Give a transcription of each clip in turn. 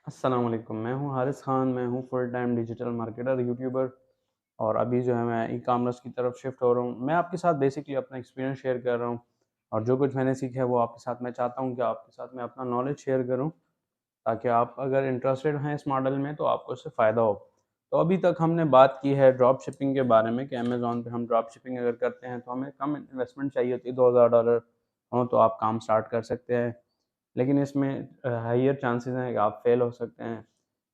अस्सलाम वालेकुम। मैं हूँ हारिस ख़ान, मैं हूँ full time digital marketer, YouTuber और अभी जो है मैं ई-कॉमर्स की तरफ शिफ्ट हो रहा हूँ। मैं आपके साथ बेसिकली अपना एक्सपीरियंस शेयर कर रहा हूँ और जो कुछ मैंने सीखा है वो आपके साथ मैं चाहता हूँ कि आपके साथ मैं अपना नॉलेज शेयर करूँ, ताकि आप अगर इंटरेस्टेड हैं इस मॉडल में तो आपको इससे फ़ायदा हो। तो अभी तक हमने बात की है ड्रॉप शिपिंग के बारे में कि अमेज़न पे हम ड्रॉप शिपिंग अगर करते हैं तो हमें कम इन्वेस्टमेंट चाहिए होती है, $2000 हो तो आप काम स्टार्ट कर सकते हैं। लेकिन इसमें हाइयर चांसेस हैं कि आप फेल हो सकते हैं,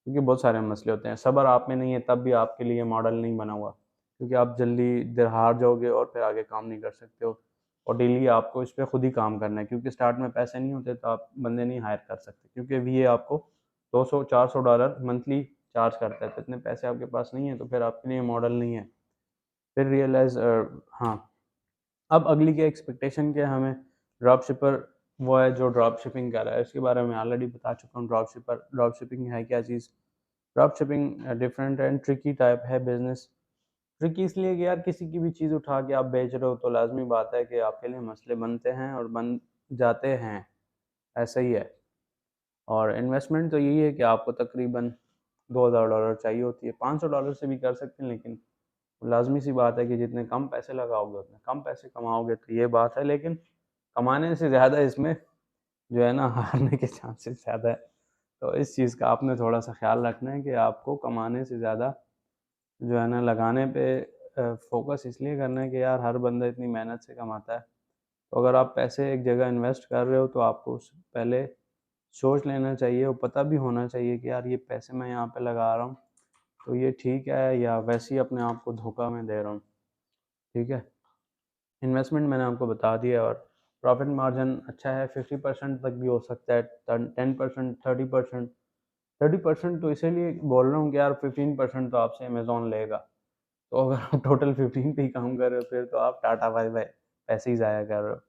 क्योंकि बहुत सारे मसले होते हैं। सब्र आप में नहीं है तब भी आपके लिए मॉडल नहीं बना हुआ, क्योंकि आप जल्दी इधर हार जाओगे और फिर आगे काम नहीं कर सकते हो। और डेली आपको इस पे खुद ही काम करना है, क्योंकि स्टार्ट में पैसे नहीं होते तो आप बंदे नहीं हायर कर सकते, क्योंकि वीए आपको 200-400 डॉलर मंथली चार्ज करता है। तो इतने पैसे आपके पास नहीं है तो फिर आपके लिए मॉडल नहीं है। फिर रियलाइज़ हाँ, अब अगली क्या एक्सपेक्टेशन क्या है हमें। ड्रॉप शिपर वो है जो ड्रॉप शिपिंग कर रहा है, इसके बारे में ऑलरेडी बता चुका हूँ। ड्रॉप शिपिंग है क्या चीज़। Drop shipping different and tricky type है बिजनेस। ट्रिकी इसलिए कि यार किसी की भी चीज़ उठा के आप बेच रहे हो तो लाजमी बात है कि आपके लिए मसले बनते हैं और बन जाते हैं, ऐसा ही है। और इन्वेस्टमेंट तो यही है कि आपको तकरीबन $2000 चाहिए होती है। $500 से भी कर सकते हैं, लेकिन लाज़मी सी बात है कि जितने कम पैसे लगाओगे उतने कम पैसे कमाओगे, तो ये बात है। लेकिन कमाने से ज़्यादा इसमें जो है ना हारने के चांसेस ज़्यादा है। तो इस चीज़ का आपने थोड़ा-सा ख़्याल रखना है कि आपको कमाने से ज़्यादा जो है ना लगाने पे फ़ोकस इसलिए करना है कि यार हर बंदा इतनी मेहनत से कमाता है। तो अगर आप पैसे एक जगह इन्वेस्ट कर रहे हो तो आपको उस पहले सोच लेना चाहिए और पता भी होना चाहिए कि यार ये पैसे मैं यहाँ पे लगा रहा हूँ, तो ये ठीक है या वैसे ही अपने आप को धोखा मैं दे रहा हूँ, ठीक है? इन्वेस्टमेंट मैंने आपको बता दिया और प्रॉफ़िट मार्जिन अच्छा है, 50% तक भी हो सकता है, टन 10%, 30%। 30% तो इसीलिए बोल रहा हूँ कि यार 15% तो आपसे अमेज़न लेगा। तो अगर आप टोटल 15 पे ही काम कर रहे हो फिर तो आप टाटा बाय-बाय, पैसे ही ज़ाया कर रहे हो।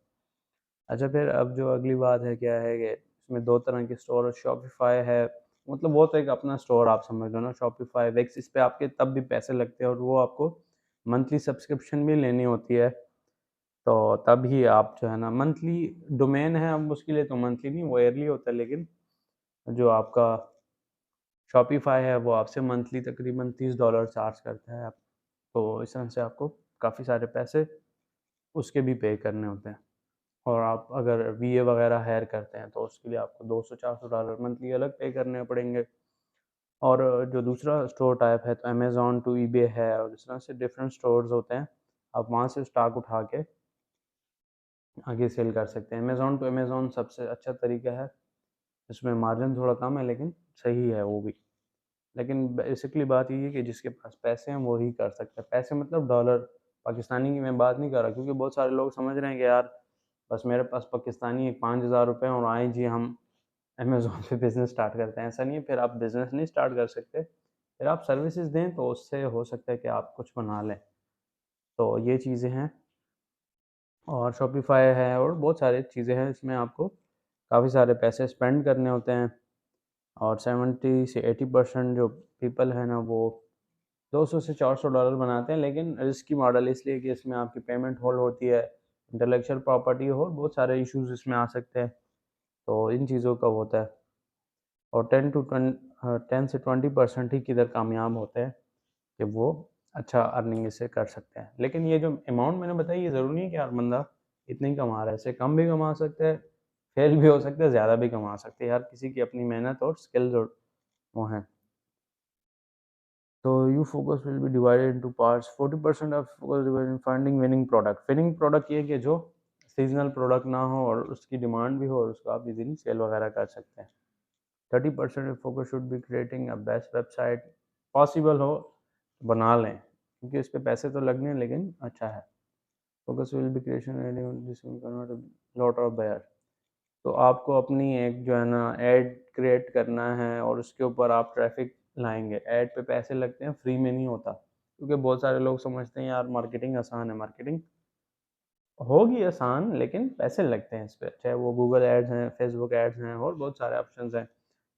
अच्छा, फिर अब जो अगली बात है क्या है कि इसमें 2 तरह के स्टोर, शॉपिफ़ाई है, मतलब वो तो एक अपना स्टोर आप समझ लो ना। शॉपिफ़ाई, विक्स, इस पे आपके तब भी पैसे लगते हैं और वो आपको मंथली सब्सक्रिप्शन भी लेनी होती है। तो तभी आप जो है ना मंथली डोमेन है, अब उसके लिए तो मंथली नहीं, वो ईयरली होता है। लेकिन जो आपका शॉपिफ़ाई है वो आपसे मंथली तकरीबन $30 चार्ज करता है। आप तो इस तरह से आपको काफ़ी सारे पैसे उसके भी पे करने होते हैं। और आप अगर वीए वगैरह हायर करते हैं तो उसके लिए आपको $200-400 मंथली अलग पे करने पड़ेंगे। और जो दूसरा स्टोर टाइप है तो अमेज़न टू ईबे है और इस तरह से डिफरेंट स्टोर्स होते हैं। आप वहाँ से स्टॉक उठा के आगे सेल कर सकते हैं। अमेज़न टू अमेज़न सबसे अच्छा तरीका है। इसमें मार्जिन थोड़ा कम है लेकिन सही है वो भी। लेकिन बेसिकली बात ये है कि जिसके पास पैसे हैं वो ही कर सकता है। पैसे मतलब डॉलर, पाकिस्तानी की मैं बात नहीं कर रहा, क्योंकि बहुत सारे लोग समझ रहे हैं कि यार बस मेरे पास पाकिस्तानी ₹5000 हैं और आएँ जी हम अमेज़न पे बिज़नेस स्टार्ट करते हैं। ऐसा नहीं है, फिर आप बिज़नेस नहीं स्टार्ट कर सकते। फिर आप सर्विसेज़ दें तो उससे हो सकता है कि आप कुछ बना लें। तो ये चीज़ें हैं और शॉपिफ़ाई है और बहुत सारी चीज़ें हैं। इसमें आपको काफ़ी सारे पैसे स्पेंड करने होते हैं और 70 से 80% जो पीपल है ना वो 200 से $400 बनाते हैं। लेकिन रिस्की मॉडल इसलिए कि इसमें आपकी पेमेंट होल्ड होती है, इंटेलेक्चुअल प्रॉपर्टी और बहुत सारे इश्यूज़ इसमें आ सकते हैं। तो इन चीज़ों का होता है और 10 से 20% ही किधर कामयाब होते हैं कि वो अच्छा अर्निंग इससे कर सकते हैं। लेकिन ये जो अमाउंट मैंने बताई ये ज़रूरी नहीं कि हर बंदा इतना ही कमा रहा है, इससे कम भी कमा सकता है, फेल भी हो सकता है, ज़्यादा भी कमा सकते हैं। हर किसी की अपनी मेहनत और स्किल्स और वो हैं। तो you focus will B divided into parts. 40% of focus divided in finding winning product. Winning product ये है कि जो सीजनल प्रोडक्ट ना हो और उसकी डिमांड भी हो और उसको आप इजीली सेल वगैरह कर सकते हैं। 30% focus should be creating a best website. Possible हो तो बना लें, क्योंकि इस पे पैसे तो लगने हैं लेकिन अच्छा है। Focus will be creation this will convert lot of buyer. तो आपको अपनी एक जो है ना ऐड क्रिएट करना है और उसके ऊपर आप ट्रैफिक लाएँगे। ऐड पे पैसे लगते हैं, फ्री में नहीं होता। क्योंकि बहुत सारे लोग समझते हैं यार मार्केटिंग आसान है। मार्केटिंग होगी आसान लेकिन पैसे लगते हैं इस पे। चाहे वो गूगल एड्स हैं, फेसबुक एड्स हैं और बहुत सारे ऑप्शंस हैं,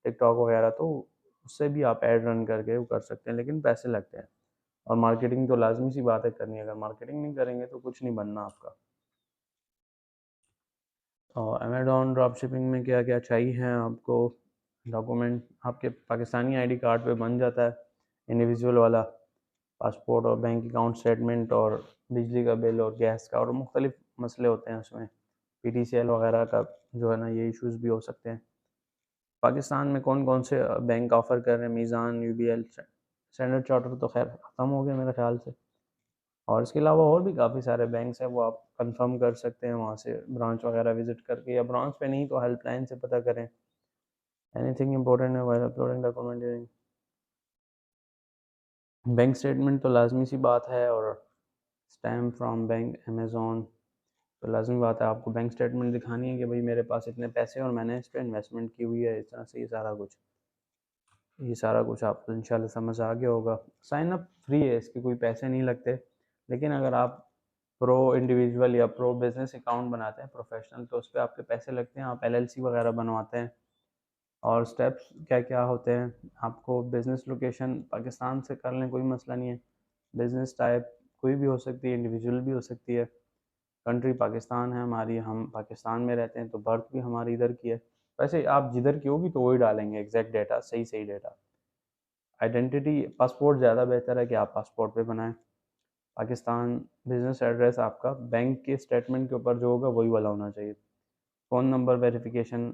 टिकटॉक वगैरह। तो उससे भी आप ऐड रन करके वो कर सकते हैं, लेकिन पैसे लगते हैं। और मार्केटिंग तो लाज़मी सी बात है करनी है। अगर मार्केटिंग नहीं करेंगे तो कुछ नहीं बनना आपका। और अमेज़न ड्रॉप शिपिंग में क्या-क्या चाहिए आपको? डॉक्यूमेंट आपके पाकिस्तानी आईडी कार्ड पे बन जाता है, इंडिविजुअल वाला पासपोर्ट और बैंक अकाउंट स्टेटमेंट और बिजली का बिल और गैस का और मुख्तलिफ मसले होते हैं उसमें, PTCL वगैरह का जो है ना, ये इश्यूज़ भी हो सकते हैं। पाकिस्तान में कौन कौन से बैंक ऑफ़र कर रहे हैं? मीज़ान, UBL, स्टैंडर्ड चार्टर तो खैर ख़त्म हो गया मेरे ख्याल से, और इसके अलावा और भी काफ़ी सारे बैंक्स हैं, वो आप कंफर्म कर सकते हैं वहाँ से ब्रांच वगैरह विज़िट करके, या ब्रांच पे नहीं तो हेल्पलाइन से पता करें। एनीथिंग इम्पोर्टेंट है while uploading document? Bank statement तो लाजमी सी बात है, और स्टैम्प फ्रॉम बैंक अमेज़ॉन तो लाजमी बात है, आपको बैंक स्टेटमेंट दिखानी है कि भाई मेरे पास इतने पैसे और मैंने इस पर इन्वेस्टमेंट की हुई है, इस तरह से ये सारा कुछ आपको इंशाल्लाह समझ आ गया होगा। साइन अप फ्री है, इसके कोई पैसे नहीं लगते, लेकिन अगर आप प्रो इंडिविजुअल या प्रो बिजनेस अकाउंट बनाते हैं प्रोफेशनल, तो उस पर आपके पैसे लगते हैं, आप LLC वगैरह बनवाते हैं। और स्टेप्स क्या क्या होते हैं, आपको बिज़नेस लोकेशन पाकिस्तान से कर लें, कोई मसला नहीं है। बिज़नेस टाइप कोई भी हो सकती है, इंडिविजुअल भी हो सकती है। कंट्री पाकिस्तान है हमारी, हम पाकिस्तान में रहते हैं, तो बर्थ भी हमारी इधर की है। वैसे आप जिधर की होगी तो वही डालेंगे, एग्जैक्ट डेटा, सही सही डेटा। आइडेंटिटी पासपोर्ट ज़्यादा बेहतर है कि आप पासपोर्ट पे बनाएं। पाकिस्तान बिजनेस एड्रेस आपका बैंक के स्टेटमेंट के ऊपर जो होगा वही वाला होना चाहिए। फ़ोन नंबर वेरिफिकेशन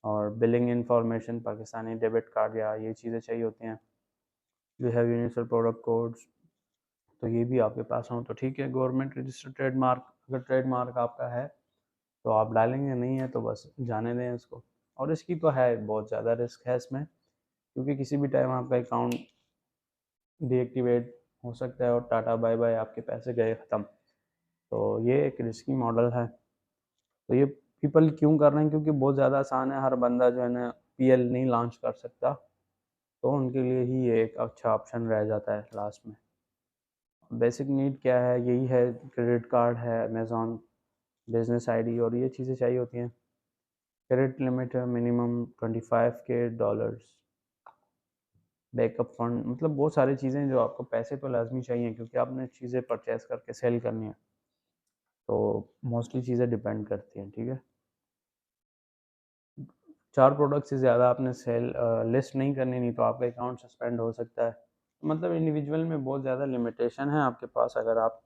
और billing information, Pakistani debit card या ये चीज़ें चाहिए होती हैं। You have universal product codes, तो ये भी आपके पास हों तो ठीक है। गवर्नमेंट रजिस्टर्ड ट्रेडमार्क, अगर ट्रेडमार्क आपका है तो आप डालेंगे, नहीं है तो बस जाने दें इसको। और इसकी तो है बहुत ज़्यादा रिस्क है इसमें, क्योंकि किसी भी टाइम आपका अकाउंट डीएक्टिवेट हो सकता है और टाटा बाय बाय, आपके पैसे गए ख़त्म। तो ये एक रिस्की मॉडल है। तो ये पीपल क्यों कर रहे हैं? क्योंकि बहुत ज़्यादा आसान है, हर बंदा जो है ना PL नहीं लॉन्च कर सकता, तो उनके लिए ही ये एक अच्छा ऑप्शन रह जाता है लास्ट में। बेसिक नीड क्या है? यही है, क्रेडिट कार्ड है, अमेज़ॉन बिजनेस आईडी, और ये चीज़ें चाहिए होती हैं। क्रेडिट लिमिट है मिनिमम $25K, बैकअप फंड, मतलब बहुत सारी चीज़ें जो आपको पैसे तो लाजमी चाहिए, क्योंकि आपने चीज़ें परचेस करके सेल करनी है, तो मोस्टली चीज़ें डिपेंड करती हैं, ठीक है। 4 प्रोडक्ट से ज़्यादा आपने सेल लिस्ट नहीं करनी, नहीं तो आपका अकाउंट सस्पेंड हो सकता है। मतलब इंडिविजुअल में बहुत ज़्यादा लिमिटेशन है आपके पास, अगर आप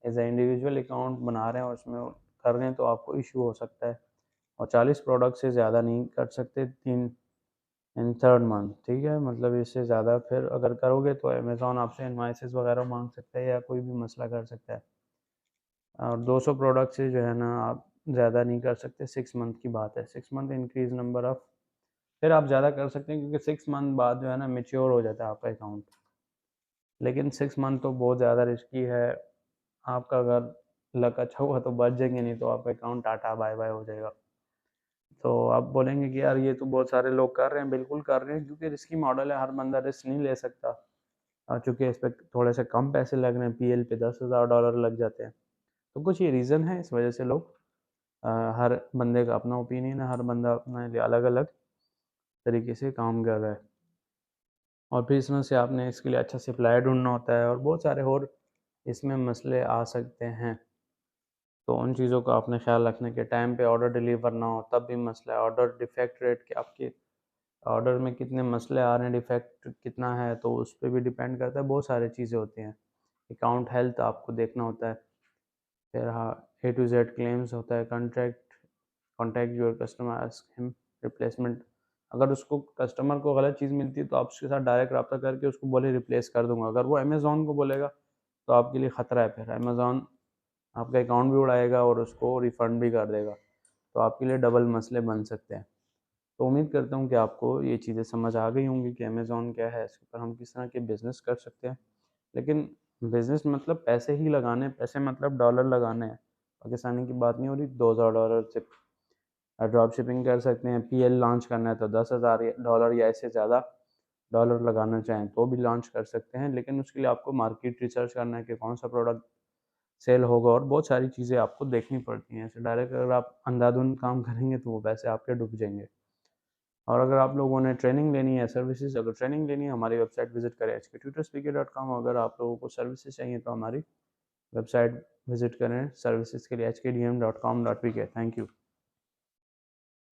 एज ए इंडिविजुअल अकाउंट बना रहे हैं और उसमें कर रहे हैं तो आपको इशू हो सकता है। और 40 प्रोडक्ट से ज़्यादा नहीं कर सकते, 3 इन थर्ड मंथ, ठीक है। मतलब इससे ज़्यादा फिर अगर करोगे तो अमेज़ॉन आपसे इनवॉइसेस वगैरह मांग सकता है, या कोई भी मसला कर सकता है। और 200 प्रोडक्ट से जो है ना आप ज़्यादा नहीं कर सकते, 6 मंथ की बात है। 6 मंथ इंक्रीज नंबर ऑफ, फिर आप ज़्यादा कर सकते हैं, क्योंकि 6 मंथ बाद जो है ना मेच्योर हो जाता है आपका अकाउंट। लेकिन 6 मंथ तो बहुत ज़्यादा रिस्की है। आपका अगर लक अच्छा हुआ तो बच जाएंगे, नहीं तो आपका अकाउंट टाटा बाय बाय हो जाएगा। तो आप बोलेंगे कि यार ये तो बहुत सारे लोग कर रहे हैं, बिल्कुल कर रहे हैं, क्योंकि रिस्की मॉडल है, हर बंदा रिस्क नहीं ले सकता। चूँकि इस पे थोड़े से कम पैसे लग रहे हैं, PL पे $10,000 लग जाते हैं। तो कुछ ये रीज़न है, इस वजह से लोग हर बंदे का अपना ओपिनियन है, हर बंदा अपने अलग-अलग तरीके से काम कर रहा है। और फिर इसमें से आपने इसके लिए अच्छा सप्लायर ढूँढना होता है, और बहुत सारे और इसमें मसले आ सकते हैं। तो उन चीज़ों का आपने ख़्याल रखना कि टाइम पे ऑर्डर डिलीवर ना हो, तब भी मसला है। ऑर्डर डिफेक्ट रेट, कि आपके ऑर्डर में कितने मसले आ रहे हैं, डिफेक्ट कितना है, तो उस पे भी डिपेंड करता है। बहुत सारी चीज़ें होती हैं। अकाउंट हेल्थ आपको देखना होता है। फिर हाँ, A to Z क्लेम्स होता है। Contact your customer, ask him replacement. अगर उसको कस्टमर को गलत चीज़ मिलती है तो आप उसके साथ डायरेक्ट रब्ता करके उसको बोले रिप्लेस कर दूंगा। अगर वो अमेज़ॉन को बोलेगा तो आपके लिए ख़तरा है, फिर अमेज़ॉन आपका अकाउंट भी उड़ाएगा और उसको रिफ़ंड भी कर देगा, तो आपके लिए डबल मसले बन सकते हैं। तो उम्मीद करता हूँ कि आपको ये चीज़ें समझ आ गई होंगी कि अमेज़ॉन क्या है, इसके ऊपर हम किस तरह के बिज़नेस कर सकते हैं। लेकिन बिज़नेस मतलब पैसे ही लगाने, पैसे मतलब डॉलर लगाने हैं। पाकिस्तानी की बात नहीं हो रही, $2,000 से ड्रॉप शिपिंग कर सकते हैं। PL लॉन्च करना है तो $10,000 या इससे ज़्यादा डॉलर लगाना चाहें तो भी लॉन्च कर सकते हैं। लेकिन उसके लिए आपको मार्केट रिसर्च करना है कि कौन सा प्रोडक्ट सेल होगा, और बहुत सारी चीज़ें आपको देखनी पड़ती हैं। ऐसे डायरेक्ट अगर आप अंधाधुंध काम करेंगे तो वो पैसे आपके डूब जाएंगे। और अगर आप लोगों ने ट्रेनिंग लेनी है, सर्विसेज अगर ट्रेनिंग लेनी है, हमारी वेबसाइट विजिट करें hktutorspeaker.com। अगर आप लोगों को सर्विसेज चाहिए तो हमारी वेबसाइट विजिट करें सर्विसेज के लिए hkdm.com.pk। Thank you.